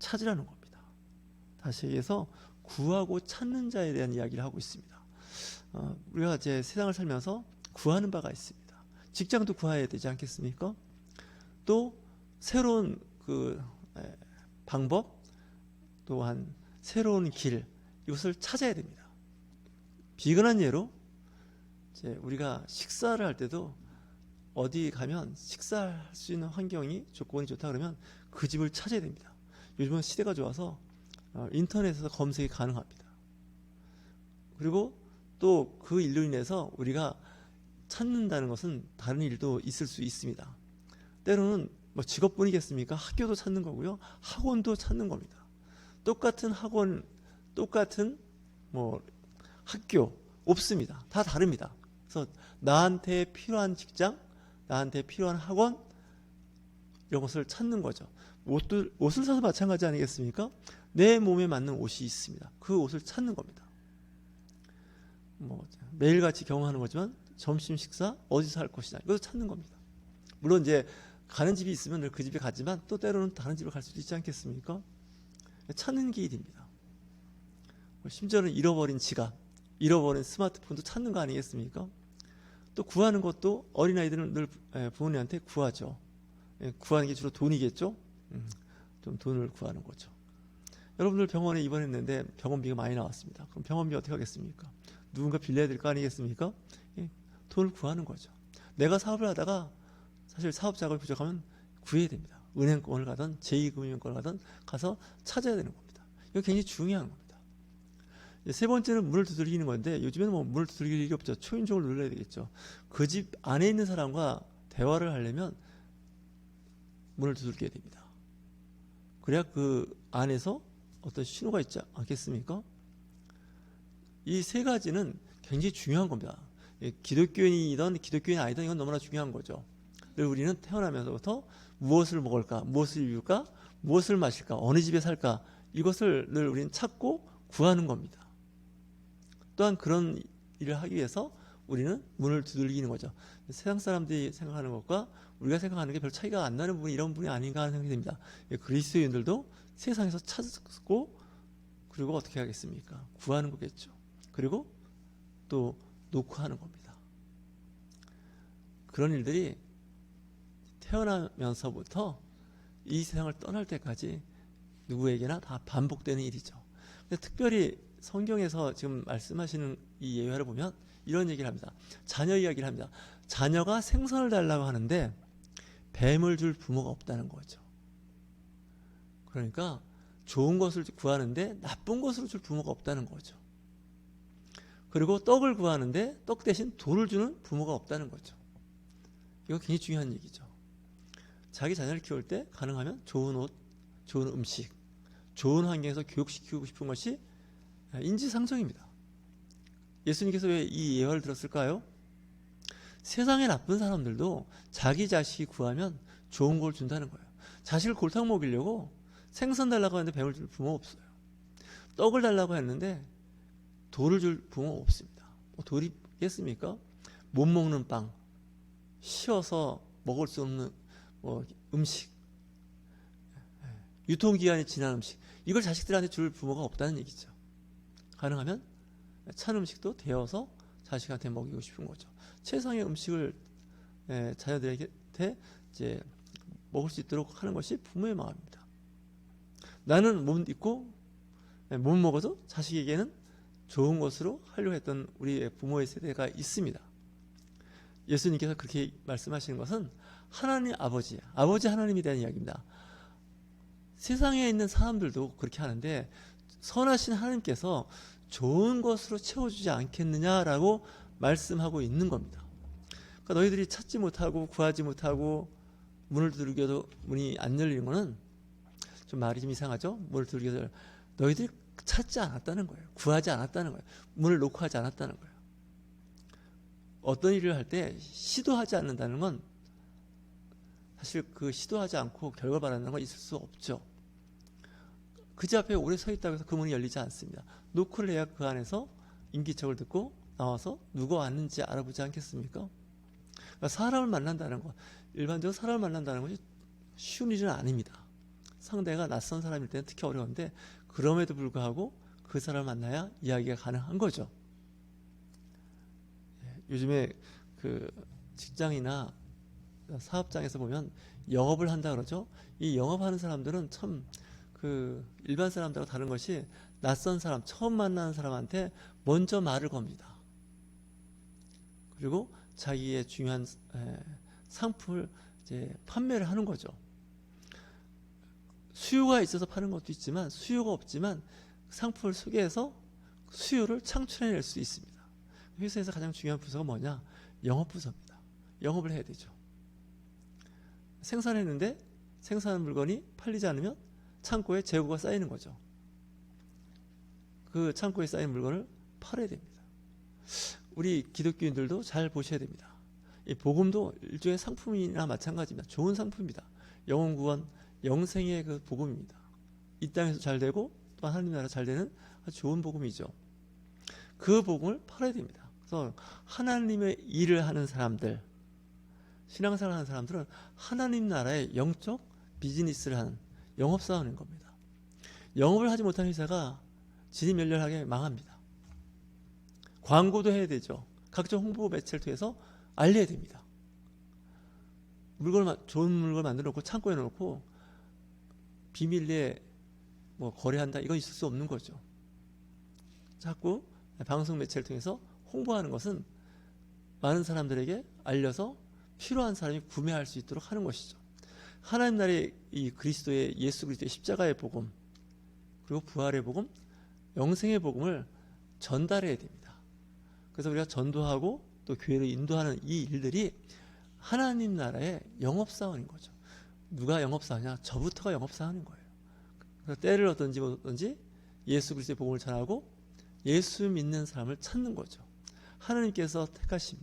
찾으라는 겁니다. 다시 얘기해서 구하고 찾는 자에 대한 이야기를 하고 있습니다. 우리가 이제 세상을 살면서 구하는 바가 있습니다. 직장도 구해야 되지 않겠습니까? 또 새로운 그 방법, 또한 새로운 길, 이것을 찾아야 됩니다. 비근한 예로 이제 우리가 식사를 할 때도 어디 가면 식사할 수 있는 환경이 조건이 좋다 그러면 그 집을 찾아야 됩니다. 요즘은 시대가 좋아서 인터넷에서 검색이 가능합니다. 그리고 또 그 일로 인해서 우리가 찾는다는 것은 다른 일도 있을 수 있습니다. 때로는 뭐 직업뿐이겠습니까? 학교도 찾는 거고요. 학원도 찾는 겁니다. 똑같은 학원, 똑같은 뭐 학교 없습니다. 다 다릅니다. 그래서 나한테 필요한 직장, 나한테 필요한 학원, 이런 것을 찾는 거죠. 옷을 사서 마찬가지 아니겠습니까? 내 몸에 맞는 옷이 있습니다. 그 옷을 찾는 겁니다. 뭐 매일같이 경험하는 거지만 점심 식사 어디서 할 것이냐, 이것도 찾는 겁니다. 물론 이제 가는 집이 있으면 그 집에 가지만 또 때로는 다른 집을 갈 수도 있지 않겠습니까? 찾는 게 일입니다. 심지어는 잃어버린 지갑, 잃어버린 스마트폰도 찾는 거 아니겠습니까? 또 구하는 것도 어린아이들은 늘 부모님한테 구하죠. 구하는 게 주로 돈이겠죠? 좀 돈을 구하는 거죠. 여러분들 병원에 입원했는데 병원비가 많이 나왔습니다. 그럼 병원비 어떻게 하겠습니까? 누군가 빌려야 될 거 아니겠습니까? 돈을 구하는 거죠. 내가 사업을 하다가 사실 사업 자금이 부족하면 구해야 됩니다. 은행권을 가든 제2금융권을 가든 가서 찾아야 되는 겁니다. 이거 굉장히 중요한 겁니다. 세 번째는 문을 두들기는 건데, 요즘에는 뭐 문을 두들길 일이 없죠. 초인종을 눌러야 되겠죠. 그 집 안에 있는 사람과 대화를 하려면 문을 두들겨야 됩니다. 그래야 그 안에서 어떤 신호가 있지 않겠습니까? 이 세 가지는 굉장히 중요한 겁니다. 기독교인이든 기독교인이 아니든 이건 너무나 중요한 거죠. 우리는 태어나면서부터 무엇을 먹을까, 무엇을 입을까, 무엇을 마실까, 어느 집에 살까, 이것을 늘 우리는 찾고 구하는 겁니다. 또한 그런 일을 하기 위해서 우리는 문을 두들기는 거죠. 세상 사람들이 생각하는 것과 우리가 생각하는 게 별 차이가 안 나는 부분이 이런 부분이 아닌가 하는 생각이 듭니다. 그리스도인들도 세상에서 찾고, 그리고 어떻게 하겠습니까? 구하는 거겠죠. 그리고 또 놓고 하는 겁니다. 그런 일들이 태어나면서부터 이 세상을 떠날 때까지 누구에게나 다 반복되는 일이죠. 근데 특별히 성경에서 지금 말씀하시는 이 예화를 보면 이런 얘기를 합니다. 자녀 이야기를 합니다. 자녀가 생선을 달라고 하는데 뱀을 줄 부모가 없다는 거죠. 그러니까 좋은 것을 구하는데 나쁜 것으로 줄 부모가 없다는 거죠. 그리고 떡을 구하는데 떡 대신 돌을 주는 부모가 없다는 거죠. 이거 굉장히 중요한 얘기죠. 자기 자녀를 키울 때 가능하면 좋은 옷, 좋은 음식, 좋은 환경에서 교육시키고 싶은 것이 인지상정입니다. 예수님께서 왜 이 예화를 들었을까요? 세상에 나쁜 사람들도 자기 자식이 구하면 좋은 걸 준다는 거예요. 자식을 골탕 먹이려고 생선 달라고 하는데 뱀을 줄 부모 없어요. 떡을 달라고 했는데 돌을 줄 부모 없습니다. 돌이 있겠습니까? 못 먹는 빵, 쉬어서 먹을 수 없는 음식, 유통기한이 지난 음식, 이걸 자식들한테 줄 부모가 없다는 얘기죠. 가능하면 찬 음식도 데워서 자식한테 먹이고 싶은 거죠. 최상의 음식을 자녀들에게 이제 먹을 수 있도록 하는 것이 부모의 마음입니다. 나는 못 입고 못 먹어도 자식에게는 좋은 것으로 하려고 했던 우리 부모의 세대가 있습니다. 예수님께서 그렇게 말씀하시는 것은 하나님 아버지 하나님에 대한 이야기입니다. 세상에 있는 사람들도 그렇게 하는데 선하신 하나님께서 좋은 것으로 채워주지 않겠느냐라고 말씀하고 있는 겁니다. 그러니까 너희들이 찾지 못하고 구하지 못하고 문을 두들겨도 문이 안 열리는 것은 좀 말이 좀 이상하죠? 문을 두들겨도 너희들이 찾지 않았다는 거예요. 구하지 않았다는 거예요. 문을 놓고 하지 않았다는 거예요. 어떤 일을 할 때 시도하지 않는다는 건 사실 그 시도하지 않고 결과 바라는 건 있을 수 없죠. 그 집 앞에 오래 서 있다고 해서 그 문이 열리지 않습니다. 노크를 해야 그 안에서 인기척을 듣고 나와서 누가 왔는지 알아보지 않겠습니까? 그러니까 사람을 만난다는 것, 일반적으로 사람을 만난다는 것이 쉬운 일은 아닙니다. 상대가 낯선 사람일 때는 특히 어려운데 그럼에도 불구하고 그 사람을 만나야 이야기가 가능한 거죠. 요즘에 그 직장이나 사업장에서 보면 영업을 한다 그러죠. 이 영업하는 사람들은 참 그 일반 사람들하고 다른 것이 낯선 사람, 처음 만나는 사람한테 먼저 말을 겁니다. 그리고 자기의 중요한 상품을 이제 판매를 하는 거죠. 수요가 있어서 파는 것도 있지만 수요가 없지만 상품을 소개해서 수요를 창출해낼 수 있습니다. 회사에서 가장 중요한 부서가 뭐냐? 영업 부서입니다. 영업을 해야 되죠. 생산했는데 생산한 물건이 팔리지 않으면 창고에 재고가 쌓이는 거죠. 그 창고에 쌓인 물건을 팔아야 됩니다. 우리 기독교인들도 잘 보셔야 됩니다. 이 복음도 일종의 상품이나 마찬가지입니다. 좋은 상품입니다. 영혼 구원, 영생의 그 복음입니다. 이 땅에서 잘 되고 또 하나님 나라 잘 되는 아주 좋은 복음이죠. 그 복음을 팔아야 됩니다. 그래서 하나님의 일을 하는 사람들, 신앙생활 하는 사람들은 하나님 나라의 영적 비즈니스를 하는 영업사원인 겁니다. 영업을 하지 못한 회사가 진입멸렬하게 망합니다. 광고도 해야 되죠. 각종 홍보 매체를 통해서 알려야 됩니다. 좋은 물건을 만들어 놓고 창고에 놓고 비밀리에 뭐 거래한다, 이건 있을 수 없는 거죠. 자꾸 방송 매체를 통해서 홍보하는 것은 많은 사람들에게 알려서 필요한 사람이 구매할 수 있도록 하는 것이죠. 하나님 나라의 이 그리스도의 예수 그리스도의 십자가의 복음, 그리고 부활의 복음, 영생의 복음을 전달해야 됩니다. 그래서 우리가 전도하고 또 교회를 인도하는 이 일들이 하나님 나라의 영업사원인 거죠. 누가 영업사원이냐? 저부터가 영업사원인 거예요. 그래서 때를 얻든지 못 얻든지 예수 그리스도의 복음을 전하고 예수 믿는 사람을 찾는 거죠. 하나님께서 택하심,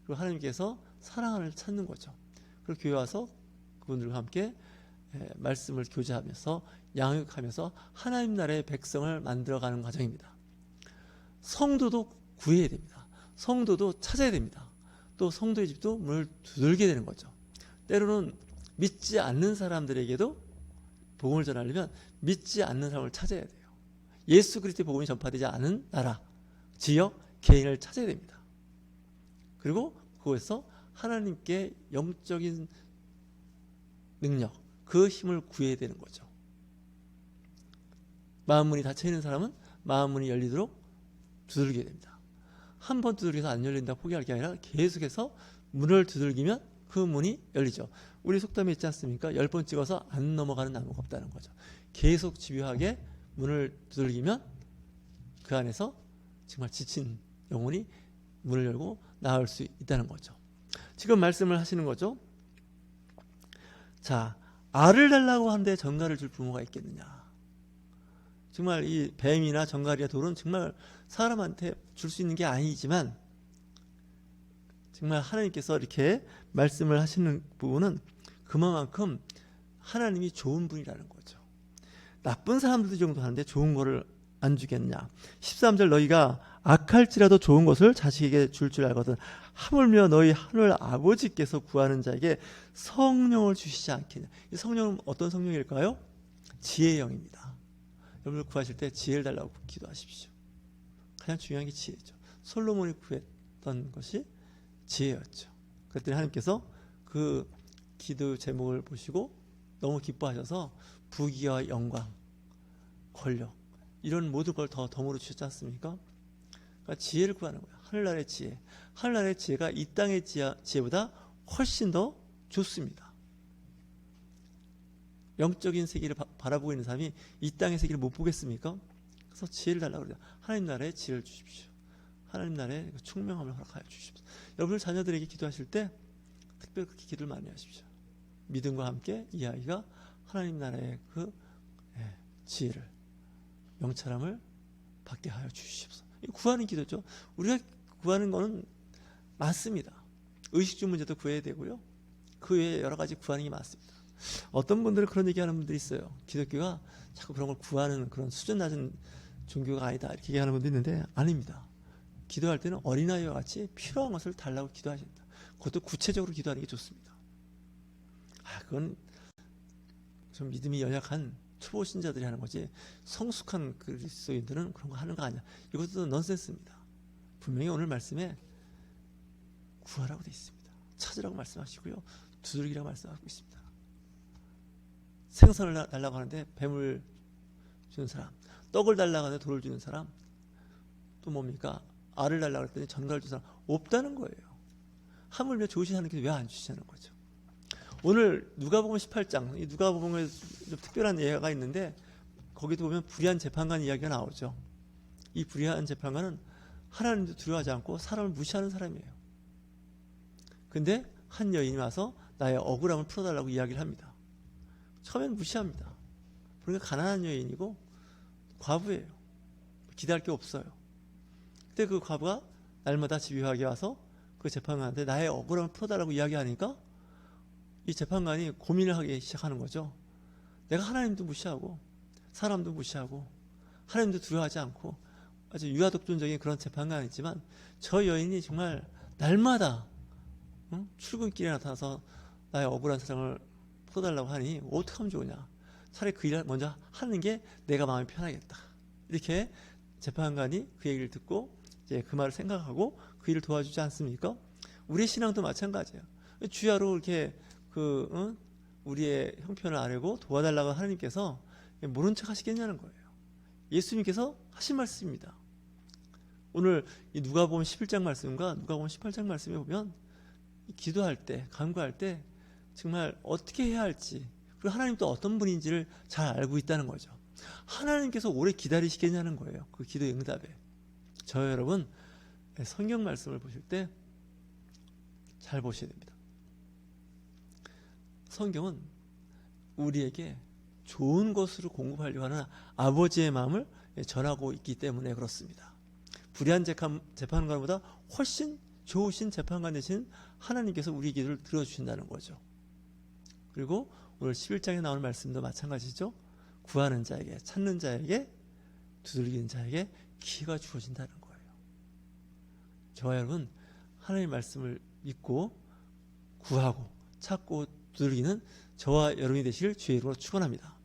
그리고 하나님께서 사랑을 찾는 거죠. 그리고 교회 와서 그분들과 함께 말씀을 교제하면서 양육하면서 하나님 나라의 백성을 만들어가는 과정입니다. 성도도 구해야 됩니다. 성도도 찾아야 됩니다. 또 성도의 집도 문을 두들게 되는 거죠. 때로는 믿지 않는 사람들에게도 복음을 전하려면 믿지 않는 사람을 찾아야 돼요. 예수 그리스도의 복음이 전파되지 않은 나라, 지역, 개인을 찾아야 됩니다. 그리고 그곳에서 하나님께 영적인 능력, 그 힘을 구해야 되는 거죠. 마음 문이 닫혀있는 사람은 마음 문이 열리도록 두들겨야 됩니다. 한 번 두들겨서 안 열린다고 포기할 게 아니라 계속해서 문을 두들기면 그 문이 열리죠. 우리 속담에 있지 않습니까? 10번 찍어서 안 넘어가는 나무가 없다는 거죠. 계속 집요하게 문을 두들기면 그 안에서 정말 지친 영혼이 문을 열고 나올 수 있다는 거죠. 지금 말씀을 하시는 거죠. 자, 알을 달라고 하는데 전갈을 줄 부모가 있겠느냐. 정말 이 뱀이나 전갈이나 돌은 정말 사람한테 줄 수 있는 게 아니지만 정말 하나님께서 이렇게 말씀을 하시는 부분은 그만큼 하나님이 좋은 분이라는 거죠. 나쁜 사람들도 이 정도 하는데 좋은 거를 안 주겠냐. 13절 너희가 악할지라도 좋은 것을 자식에게 줄 알거든 하물며 너희 하늘 아버지께서 구하는 자에게 성령을 주시지 않겠냐. 이 성령은 어떤 성령일까요? 지혜의 영입니다. 여러분들 구하실 때 지혜를 달라고 기도하십시오. 가장 중요한 게 지혜죠. 솔로몬이 구했던 것이 지혜였죠. 그랬더니 하나님께서 그 기도 제목을 보시고 너무 기뻐하셔서 부귀와 영광, 권력 이런 모든 걸 더 덤으로 주셨지 않습니까? 그러니까 지혜를 구하는 거예요. 하늘나라의 지혜. 하늘나라의 지혜가 이 땅의 지혜보다 훨씬 더 좋습니다. 영적인 세계를 바라보고 있는 사람이 이 땅의 세계를 못 보겠습니까? 그래서 지혜를 달라고 그래요. 하나님 나라의 지혜를 주십시오. 하나님 나라의 총명함을 허락하여 주십시오. 여러분 자녀들에게 기도하실 때 특별히 그렇게 기도를 많이 하십시오. 믿음과 함께 이 아이가 하나님 나라의 그 지혜를, 명철함을 받게 하여 주시옵소서. 구하는 기도죠. 우리가 구하는 거는 맞습니다. 의식주 문제도 구해야 되고요. 그 외에 여러 가지 구하는 게 맞습니다. 어떤 분들은 그런 얘기하는 분들이 있어요. 기독교가 자꾸 그런 걸 구하는 그런 수준 낮은 종교가 아니다 이렇게 얘기하는 분도 있는데 아닙니다. 기도할 때는 어린아이와 같이 필요한 것을 달라고 기도하신다. 그것도 구체적으로 기도하는 게 좋습니다. 그건 좀 믿음이 연약한 초보 신자들이 하는 거지 성숙한 그리스도인들은 그런 거 하는 거 아니야. 이것도 넌센스입니다. 분명히 오늘 말씀에 구하라고 되어 있습니다. 찾으라고 말씀하시고요. 두드리기라고 말씀하고 있습니다. 생선을 달라고 하는데 뱀을 주는 사람, 떡을 달라고 하는데 돌을 주는 사람, 또 뭡니까? 알을 달라고 했더니 전갈을 주는 사람 없다는 거예요. 하물며 좋으신 하나님께서 왜 안 주시냐는 거죠. 오늘 누가복음 18장, 이 누가복음에 좀 특별한 예가 있는데 거기도 보면 불의한 재판관 이야기가 나오죠. 이 불의한 재판관은 하나님도 두려워하지 않고 사람을 무시하는 사람이에요. 근데 한 여인이 와서 나의 억울함을 풀어달라고 이야기를 합니다. 처음엔 무시합니다. 그러니까 가난한 여인이고 과부예요. 기대할 게 없어요. 그때 그 과부가 날마다 집요하게 와서 그 재판관한테 나의 억울함을 풀어달라고 이야기하니까 이 재판관이 고민을 하기 시작하는 거죠. 내가 하나님도 무시하고 사람도 무시하고 하나님도 두려워하지 않고 아주 유아독존적인 그런 재판관이지만 저 여인이 정말 날마다 출근길에 나타나서 나의 억울한 사정을 풀어달라고 하니 어떻게 하면 좋으냐. 차라리 그 일을 먼저 하는 게 내가 마음이 편하겠다. 이렇게 재판관이 그 얘기를 듣고 이제 그 말을 생각하고 그 일을 도와주지 않습니까? 우리의 신앙도 마찬가지예요. 주야로 이렇게 우리의 형편을 아뢰고 도와달라고 하나님께서 모른 척 하시겠냐는 거예요. 예수님께서 하신 말씀입니다. 오늘 이 누가복음 11장 말씀과 누가복음 18장 말씀에 보면 기도할 때, 간구할 때 정말 어떻게 해야 할지 그리고 하나님 또 어떤 분인지를 잘 알고 있다는 거죠. 하나님께서 오래 기다리시겠냐는 거예요. 그 기도의 응답에. 저 여러분 성경 말씀을 보실 때 잘 보셔야 됩니다. 성경은 우리에게 좋은 것으로 공급하려고 하는 아버지의 마음을 전하고 있기 때문에 그렇습니다. 불의한 재판관보다 훨씬 좋으신 재판관 되신 하나님께서 우리 기도를 들어주신다는 거죠. 그리고 오늘 11장에 나오는 말씀도 마찬가지죠. 구하는 자에게, 찾는 자에게, 두들기는 자에게 기회가 주어진다는 거예요. 저와 여러분 하나님의 말씀을 믿고 구하고 찾고 두들기는 저와 여러분이 되시길 주의 이름으로 축원합니다.